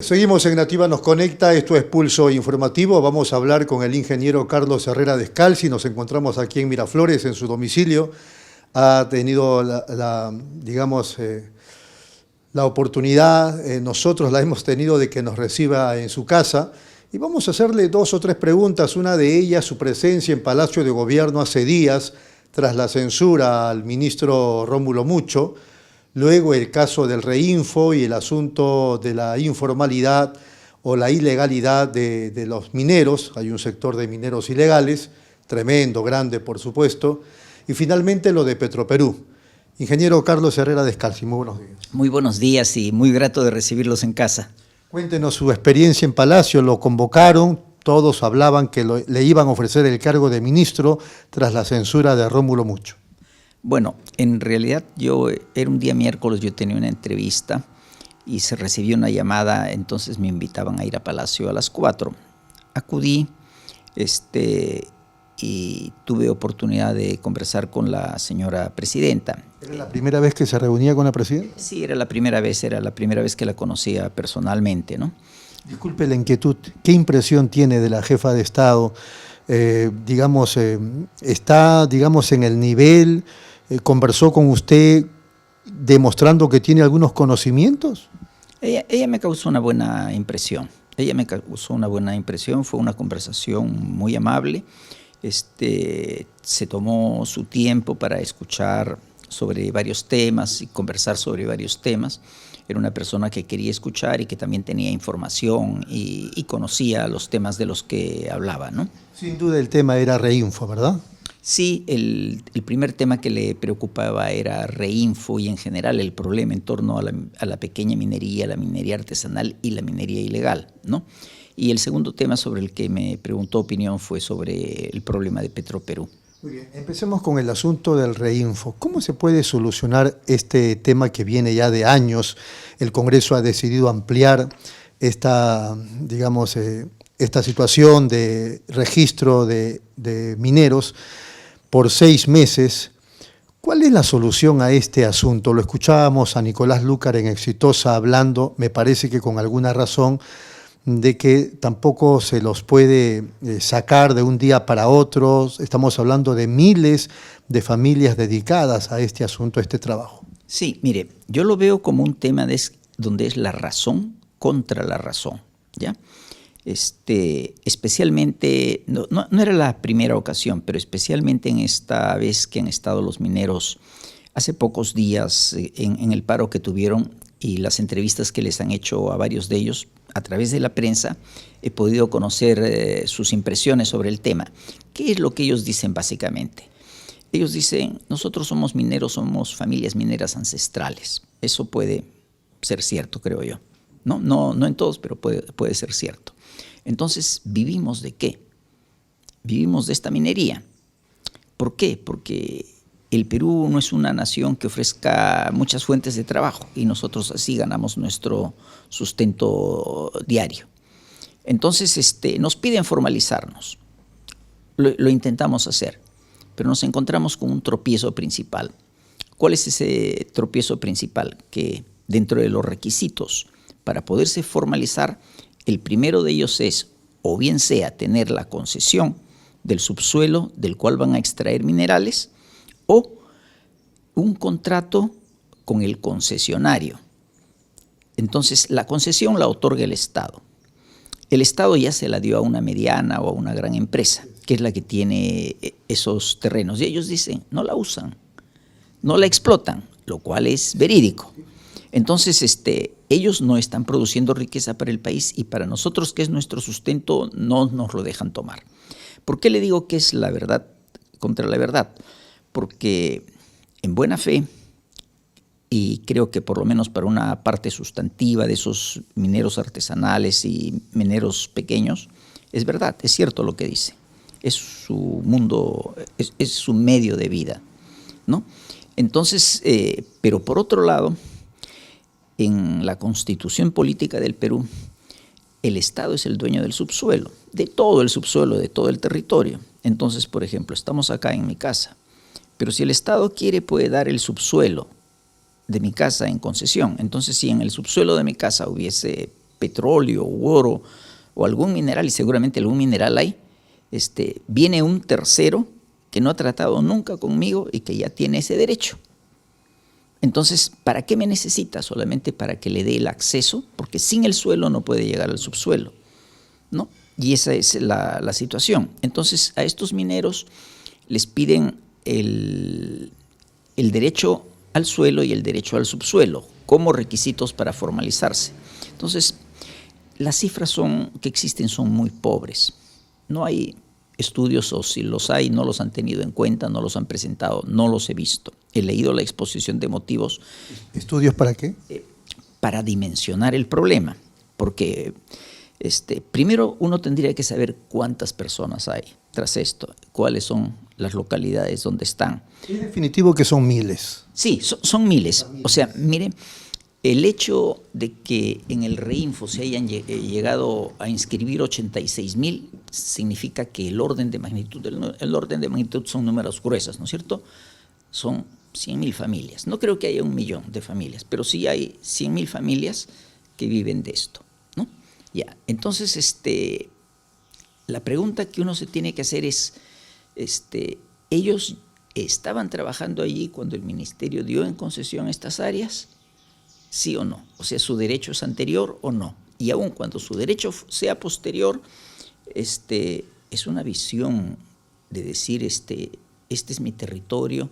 Seguimos en Nativa Nos Conecta, esto es Pulso Informativo. Vamos a hablar con el ingeniero Carlos Herrera Descalzi. Nos encontramos aquí en Miraflores, en su domicilio. Ha tenido la oportunidad, nosotros la hemos tenido, de que nos reciba en su casa. Y vamos a hacerle 2 o 3 preguntas. Una de ellas, su presencia en Palacio de Gobierno hace días, tras la censura al ministro Rómulo Mucho. Luego el caso del Reinfo y el asunto de la informalidad o la ilegalidad de los mineros. Hay un sector de mineros ilegales, tremendo, grande, por supuesto. Y finalmente lo de Petroperú. Ingeniero Carlos Herrera Descalzi, muy buenos días. Muy buenos días y muy grato de recibirlos en casa. Cuéntenos su experiencia en Palacio. Lo convocaron, todos hablaban que le iban a ofrecer el cargo de ministro tras la censura de Rómulo Mucho. Bueno, en realidad era un día miércoles, yo tenía una entrevista y se recibió una llamada, entonces me invitaban a ir a Palacio a las 4. Acudí y tuve oportunidad de conversar con la señora presidenta. ¿Era la primera vez que se reunía con la presidenta? Sí, era la primera vez que la conocía personalmente, ¿no? Disculpe la inquietud, ¿qué impresión tiene de la jefa de Estado? ¿Está en el nivel? ¿Conversó con usted demostrando que tiene algunos conocimientos? Ella me causó una buena impresión. Fue una conversación muy amable. Se tomó su tiempo para escuchar sobre varios temas y conversar sobre varios temas. Era una persona que quería escuchar y que también tenía información y conocía los temas de los que hablaba, ¿no? Sin duda el tema era Reinfo, ¿verdad? Sí, el primer tema que le preocupaba era Reinfo y en general el problema en torno a la pequeña minería, la minería artesanal y la minería ilegal, ¿no? Y el segundo tema sobre el que me preguntó opinión fue sobre el problema de Petroperú. Muy bien, empecemos con el asunto del Reinfo. ¿Cómo se puede solucionar este tema que viene ya de años? El Congreso ha decidido ampliar esta situación de registro de mineros por 6 meses. ¿Cuál es la solución a este asunto? Lo escuchábamos a Nicolás Lúcar en Exitosa hablando, me parece que con alguna razón, de que tampoco se los puede sacar de un día para otro. Estamos hablando de miles de familias dedicadas a este asunto, a este trabajo. Sí, mire, yo lo veo como un tema donde es la razón contra la razón, ¿ya? Especialmente, no era la primera ocasión, pero especialmente en esta vez que han estado los mineros hace pocos días en el paro que tuvieron y las entrevistas que les han hecho a varios de ellos a través de la prensa, he podido conocer sus impresiones sobre el tema. ¿Qué es lo que ellos dicen básicamente? Ellos dicen, nosotros somos mineros, somos familias mineras ancestrales. Eso puede ser cierto, creo yo. No en todos, pero puede ser cierto. Entonces, ¿vivimos de qué? Vivimos de esta minería. ¿Por qué? Porque el Perú no es una nación que ofrezca muchas fuentes de trabajo y nosotros así ganamos nuestro sustento diario. Entonces, nos piden formalizarnos. Lo intentamos hacer, pero nos encontramos con un tropiezo principal. ¿Cuál es ese tropiezo principal? Que dentro de los requisitos para poderse formalizar, el primero de ellos es, o bien sea tener la concesión del subsuelo del cual van a extraer minerales, o un contrato con el concesionario. Entonces, la concesión la otorga el Estado. El Estado ya se la dio a una mediana o a una gran empresa, que es la que tiene esos terrenos. Y ellos dicen, no la usan, no la explotan, lo cual es verídico. Entonces, ellos no están produciendo riqueza para el país y para nosotros, que es nuestro sustento, no nos lo dejan tomar. ¿Por qué le digo que es la verdad contra la verdad? Porque en buena fe, y creo que por lo menos para una parte sustantiva de esos mineros artesanales y mineros pequeños, es verdad, es cierto lo que dice. Es su mundo, es su medio de vida, ¿no? Entonces, pero por otro lado, en la Constitución Política del Perú, el Estado es el dueño del subsuelo, de todo el subsuelo, de todo el territorio. Entonces, por ejemplo, estamos acá en mi casa, pero si el Estado quiere, puede dar el subsuelo de mi casa en concesión. Entonces, si en el subsuelo de mi casa hubiese petróleo u oro o algún mineral, y seguramente algún mineral hay, viene un tercero que no ha tratado nunca conmigo y que ya tiene ese derecho. Entonces, ¿para qué me necesita? Solamente para que le dé el acceso, porque sin el suelo no puede llegar al subsuelo, ¿no? Y esa es la situación. Entonces, a estos mineros les piden el derecho al suelo y el derecho al subsuelo como requisitos para formalizarse. Entonces, las cifras que existen son muy pobres. No hay estudios, o si los hay, no los han tenido en cuenta, no los han presentado, no los he visto. He leído la exposición de motivos. ¿Estudios para qué? Para dimensionar el problema, porque primero uno tendría que saber cuántas personas hay tras esto, cuáles son las localidades donde están. Es definitivo que son miles. Sí, son miles. O sea, mire, el hecho de que en el Reinfo se hayan llegado a inscribir 86,000 significa que el orden de magnitud son números gruesos, ¿no es cierto? Son 100,000 familias. No creo que haya 1,000,000 de familias, pero sí hay 100,000 familias que viven de esto, ¿no? Ya, entonces, la pregunta que uno se tiene que hacer es, ¿ellos estaban trabajando allí cuando el ministerio dio en concesión estas áreas? ¿Sí o no? O sea, ¿su derecho es anterior o no? Y aun cuando su derecho sea posterior, es una visión de decir, este es mi territorio,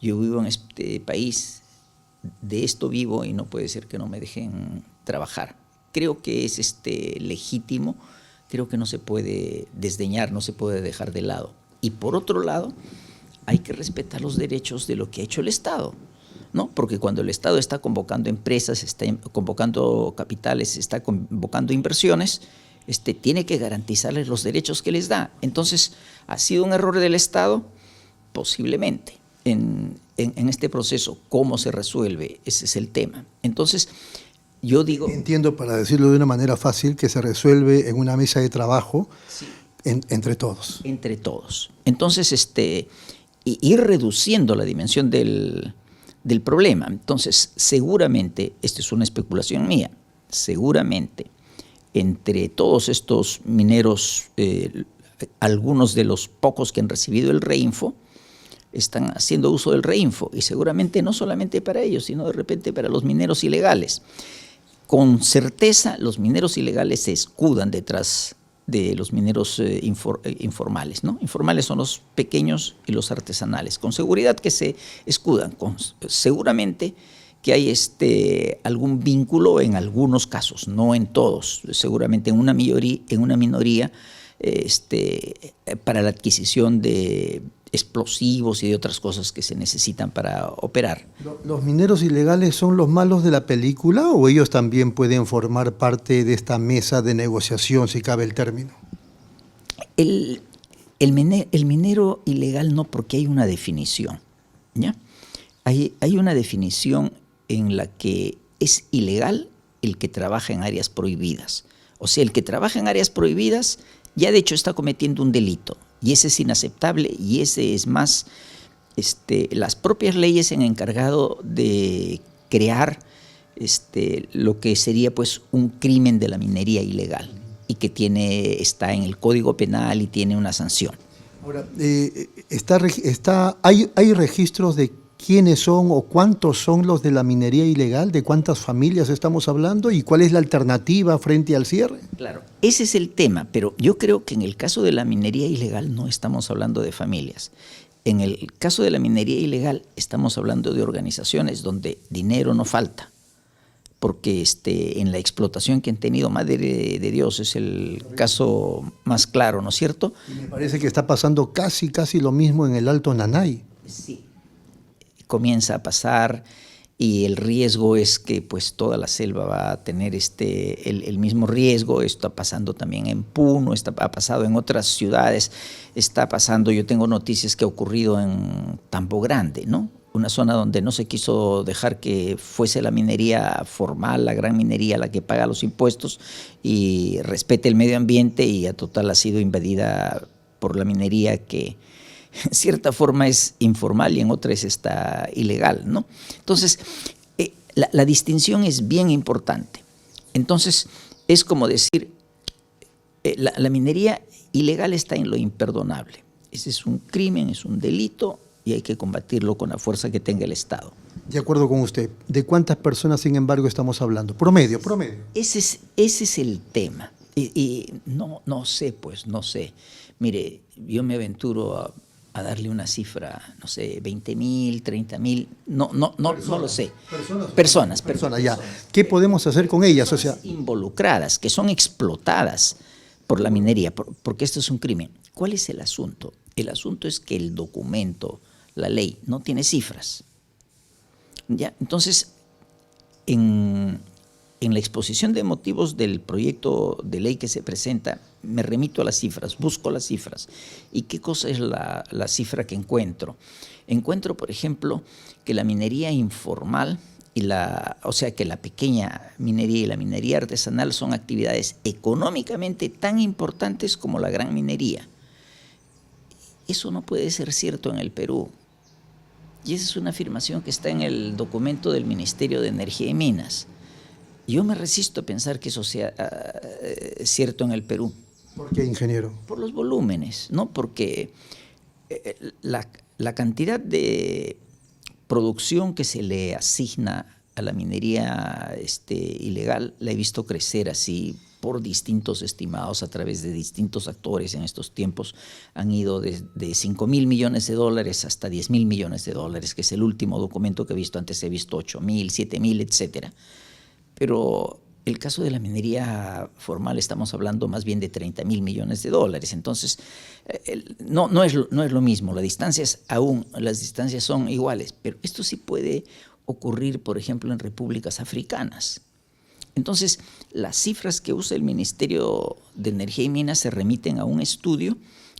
yo vivo en este país, de esto vivo y no puede ser que no me dejen trabajar. Creo que es legítimo, creo que no se puede desdeñar, no se puede dejar de lado. Y por otro lado, hay que respetar los derechos de lo que ha hecho el Estado, ¿no? Porque cuando el Estado está convocando empresas, está convocando capitales, está convocando inversiones, tiene que garantizarles los derechos que les da. Entonces, ¿ha sido un error del Estado? Posiblemente. En este proceso, ¿cómo se resuelve? Ese es el tema. Entonces, yo digo... Entiendo, para decirlo de una manera fácil, que se resuelve en una mesa de trabajo, sí, entre todos. Entre todos. Entonces, ir reduciendo la dimensión del problema. Entonces, seguramente, esta es una especulación mía, seguramente entre todos estos mineros, algunos de los pocos que han recibido el Reinfo, están haciendo uso del Reinfo, y seguramente no solamente para ellos, sino de repente para los mineros ilegales. Con certeza, los mineros ilegales se escudan detrás de los mineros informales, ¿no? Informales son los pequeños y los artesanales. Con seguridad que se escudan, seguramente que hay algún vínculo en algunos casos, no en todos, seguramente en una minoría para la adquisición de explosivos y de otras cosas que se necesitan para operar. ¿Los mineros ilegales son los malos de la película o ellos también pueden formar parte de esta mesa de negociación, si cabe el término? El minero ilegal no, porque hay una definición, ¿ya? Hay una definición en la que es ilegal el que trabaja en áreas prohibidas. O sea, el que trabaja en áreas prohibidas ya de hecho está cometiendo un delito. Y ese es inaceptable, y ese es más, las propias leyes se han encargado de crear lo que sería pues un crimen de la minería ilegal, y que está en el Código Penal y tiene una sanción. Ahora, ¿hay registros de quiénes son o cuántos son los de la minería ilegal? ¿De cuántas familias estamos hablando? ¿Y cuál es la alternativa frente al cierre? Claro, ese es el tema, pero yo creo que en el caso de la minería ilegal no estamos hablando de familias. En el caso de la minería ilegal estamos hablando de organizaciones donde dinero no falta, porque en la explotación que han tenido, Madre de Dios, es el caso más claro, ¿no es cierto? Y me parece que está pasando casi lo mismo en el Alto Nanay. Sí. Comienza a pasar, y el riesgo es que pues toda la selva va a tener el mismo riesgo. Esto está pasando también en Puno, ha pasado en otras ciudades, está pasando, yo tengo noticias que ha ocurrido en Tambo Grande, ¿no? Una zona donde no se quiso dejar que fuese la minería formal, la gran minería, la que paga los impuestos y respete el medio ambiente, y a total ha sido invadida por la minería que en cierta forma es informal y en otras está ilegal, ¿no? Entonces, la distinción es bien importante. Entonces, es como decir, la minería ilegal está en lo imperdonable. Ese es un crimen, es un delito y hay que combatirlo con la fuerza que tenga el Estado. De acuerdo con usted, ¿de cuántas personas, sin embargo, estamos hablando? Promedio. Ese es el tema. Y no sé, pues, no sé. Mire, yo me aventuro a darle una cifra, no sé, 20.000, 30.000, no lo sé. Personas, ya. ¿Qué podemos hacer con ellas? O sea, involucradas, que son explotadas por la minería, porque esto es un crimen. ¿Cuál es el asunto? El asunto es que el documento, la ley, no tiene cifras. ¿Ya? Entonces, en la exposición de motivos del proyecto de ley que se presenta, me remito a las cifras, busco las cifras. ¿Y qué cosa es la cifra que encuentro? Encuentro, por ejemplo, que la minería informal o sea, que la pequeña minería y la minería artesanal son actividades económicamente tan importantes como la gran minería. Eso no puede ser cierto en el Perú. Y esa es una afirmación que está en el documento del Ministerio de Energía y Minas. Yo me resisto a pensar que eso sea cierto en el Perú. ¿Por qué, ingeniero? Por los volúmenes, ¿no? Porque la cantidad de producción que se le asigna a la minería ilegal la he visto crecer así por distintos estimados a través de distintos actores en estos tiempos. Han ido de 5.000 millones de dólares hasta 10.000 millones de dólares, que es el último documento que he visto. Antes he visto 8.000, 7.000, etcétera. Pero el caso de la minería formal estamos hablando más bien de 30.000 millones de dólares. Entonces, no es lo mismo. Las distancias son iguales, pero esto sí puede ocurrir, por ejemplo, en repúblicas africanas. Entonces, las cifras que usa el Ministerio de Energía y Minas se remiten a un estudio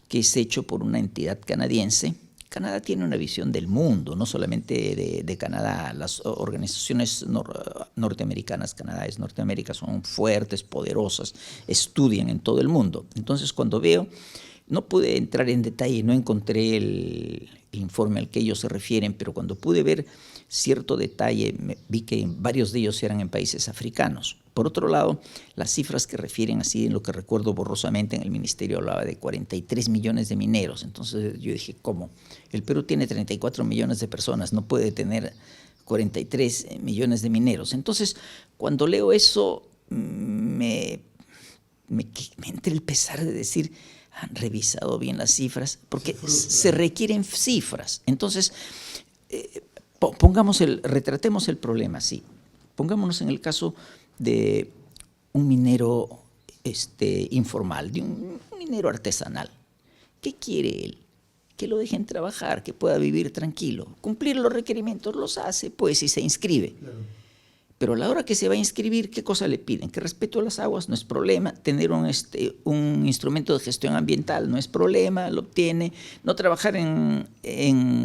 que es hecho por una entidad canadiense. Canadá tiene una visión del mundo, no solamente de Canadá. Las organizaciones norteamericanas, Canadá es Norteamérica, son fuertes, poderosas, estudian en todo el mundo. Entonces, cuando veo, no pude entrar en detalle, no encontré el informe al que ellos se refieren, pero cuando pude ver cierto detalle, vi que varios de ellos eran en países africanos. Por otro lado, las cifras que refieren, así en lo que recuerdo borrosamente, en el ministerio hablaba de 43 millones de mineros. Entonces yo dije, ¿cómo? El Perú tiene 34 millones de personas, no puede tener 43 millones de mineros. Entonces, cuando leo eso, me entra el pesar de decir, han revisado bien las cifras, porque se requieren cifras. Entonces, retratemos el problema así. Pongámonos en el caso de un minero informal, de un minero artesanal. ¿Qué quiere él? Que lo dejen trabajar, que pueda vivir tranquilo. Cumplir los requerimientos los hace, pues, y se inscribe. Claro. Pero a la hora que se va a inscribir, ¿qué cosa le piden? Que respeto a las aguas no es problema, tener un instrumento de gestión ambiental no es problema, lo obtiene. No trabajar en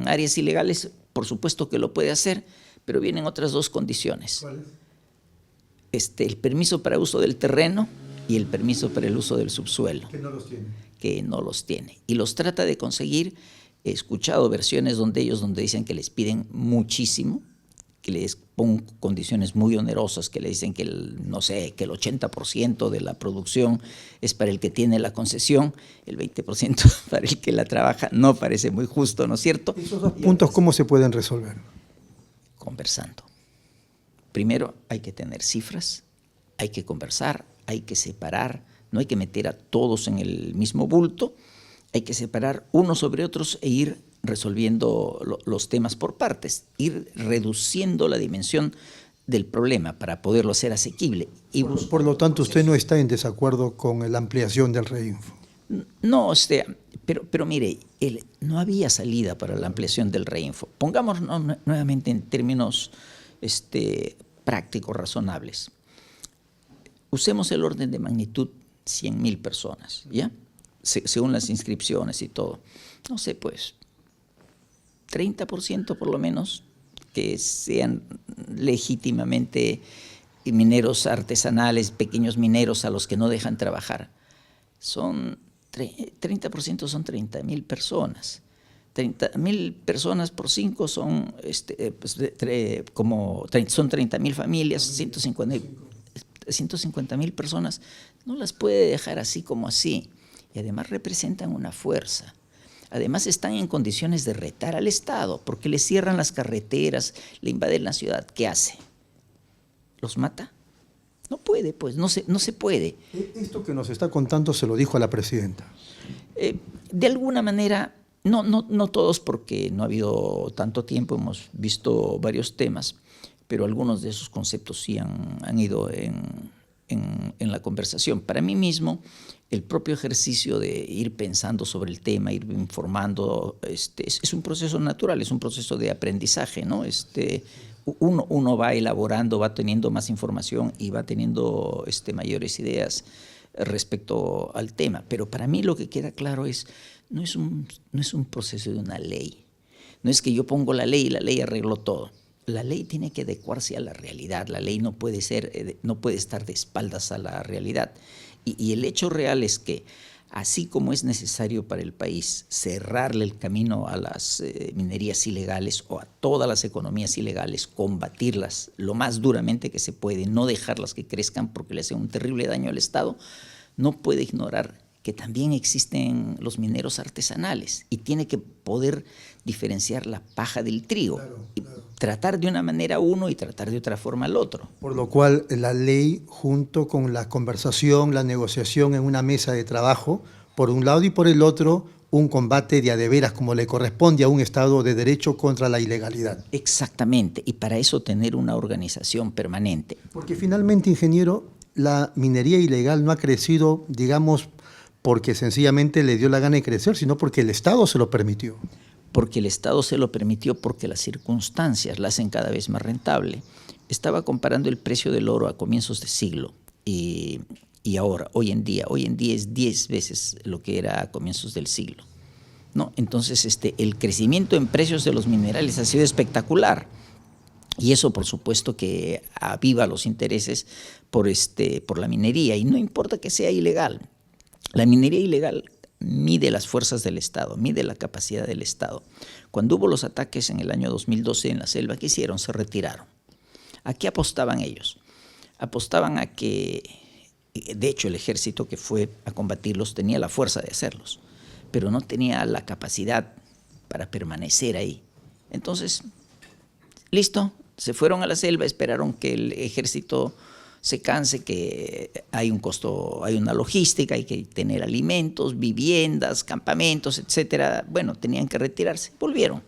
áreas ilegales, por supuesto que lo puede hacer, pero vienen otras dos condiciones. ¿Cuáles? El permiso para uso del terreno y el permiso para el uso del subsuelo. Que no los tiene. Que no los tiene. Y los trata de conseguir. He escuchado versiones donde dicen que les piden muchísimo, que les ponen condiciones muy onerosas, que le dicen que el 80% de la producción es para el que tiene la concesión, el 20% para el que la trabaja. No parece muy justo, ¿no es cierto? ¿Esos dos puntos cómo se pueden resolver? Conversando. Primero hay que tener cifras, hay que conversar, hay que separar, no hay que meter a todos en el mismo bulto, hay que separar unos sobre otros e ir resolviendo los temas por partes, ir reduciendo la dimensión del problema para poderlo hacer asequible. Por lo tanto, usted no está en desacuerdo con la ampliación del Reinfo. No, pero mire, no había salida para la ampliación del Reinfo. Pongámonos nuevamente en términos prácticos, razonables. Usemos el orden de magnitud 100.000 personas, ¿ya? Según las inscripciones y todo. No sé, pues, 30% por lo menos que sean legítimamente mineros artesanales, pequeños mineros a los que no dejan trabajar. 30% son 30.000 personas. 30.000 personas por 5 son, son 30.000 familias, 150.000. 150,000 personas, no las puede dejar así como así. Y además representan una fuerza. Además están en condiciones de retar al Estado, porque le cierran las carreteras, le invaden la ciudad. ¿Qué hace? ¿Los mata? No puede, pues, no se puede. Esto que nos está contando se lo dijo a la presidenta. De alguna manera, no todos, porque no ha habido tanto tiempo, hemos visto varios temas, pero algunos de esos conceptos sí han ido en la conversación. Para mí mismo, el propio ejercicio de ir pensando sobre el tema, ir informando, es un proceso natural, es un proceso de aprendizaje, ¿no? Uno va elaborando, va teniendo más información y va teniendo mayores ideas respecto al tema. Pero para mí lo que queda claro no es un proceso de una ley. No es que yo pongo la ley y la ley arregló todo. La ley tiene que adecuarse a la realidad. La ley no puede estar de espaldas a la realidad. Y el hecho real es que, así como es necesario para el país cerrarle el camino a las minerías ilegales o a todas las economías ilegales, combatirlas lo más duramente que se puede, no dejarlas que crezcan porque le hacen un terrible daño al Estado, no puede ignorar que también existen los mineros artesanales y tiene que poder diferenciar la paja del trigo. Claro. Y tratar de una manera uno y tratar de otra forma al otro. Por lo cual la ley, junto con la conversación, la negociación en una mesa de trabajo, por un lado y por el otro, un combate de a de veras como le corresponde a un Estado de Derecho contra la ilegalidad. Exactamente, y para eso tener una organización permanente. Porque finalmente, ingeniero, la minería ilegal no ha crecido, digamos, porque sencillamente le dio la gana de crecer, sino porque el Estado se lo permitió. Porque el Estado se lo permitió, porque las circunstancias la hacen cada vez más rentable. Estaba comparando el precio del oro a comienzos de siglo y ahora, hoy en día es 10 veces lo que era a comienzos del siglo, ¿no? Entonces, el crecimiento en precios de los minerales ha sido espectacular. Y eso, por supuesto, que aviva los intereses por la minería, y no importa que sea ilegal. La minería ilegal mide las fuerzas del Estado, mide la capacidad del Estado. Cuando hubo los ataques en el año 2012 en la selva, ¿qué hicieron? Se retiraron. ¿A qué apostaban ellos? Apostaban a que, de hecho, el ejército que fue a combatirlos tenía la fuerza de hacerlos, pero no tenía la capacidad para permanecer ahí. Entonces, listo, se fueron a la selva, esperaron que el ejército se canse, que hay un costo, hay una logística, hay que tener alimentos, viviendas, campamentos, etcétera. Bueno, tenían que retirarse, volvieron.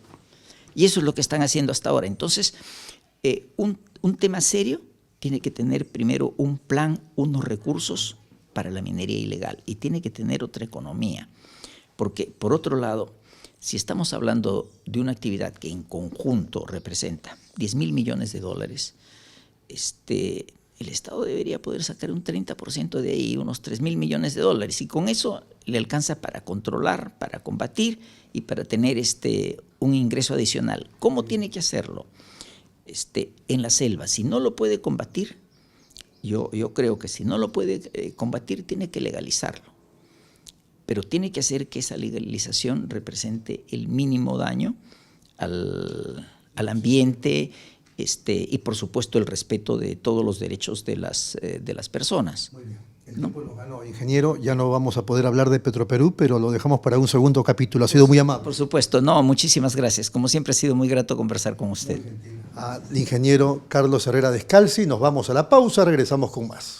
Y eso es lo que están haciendo hasta ahora. Entonces, un tema serio tiene que tener primero un plan, unos recursos para la minería ilegal, y tiene que tener otra economía. Porque, por otro lado, si estamos hablando de una actividad que en conjunto representa 10,000 millones de dólares, el Estado debería poder sacar un 30% de ahí, unos 3,000 millones de dólares, y con eso le alcanza para controlar, para combatir y para tener un ingreso adicional. ¿Cómo tiene que hacerlo? En la selva, si no lo puede combatir, yo creo que si no lo puede combatir, tiene que legalizarlo. Pero tiene que hacer que esa legalización represente el mínimo daño al ambiente, y por supuesto el respeto de todos los derechos de las personas. Muy bien. El tiempo nos ganó, ingeniero. Ya no vamos a poder hablar de Petroperú, pero lo dejamos para un segundo capítulo. Ha sido muy amable. Por supuesto. No, muchísimas gracias. Como siempre ha sido muy grato conversar con usted. Al ingeniero Carlos Herrera Descalzi. Nos vamos a la pausa, regresamos con más.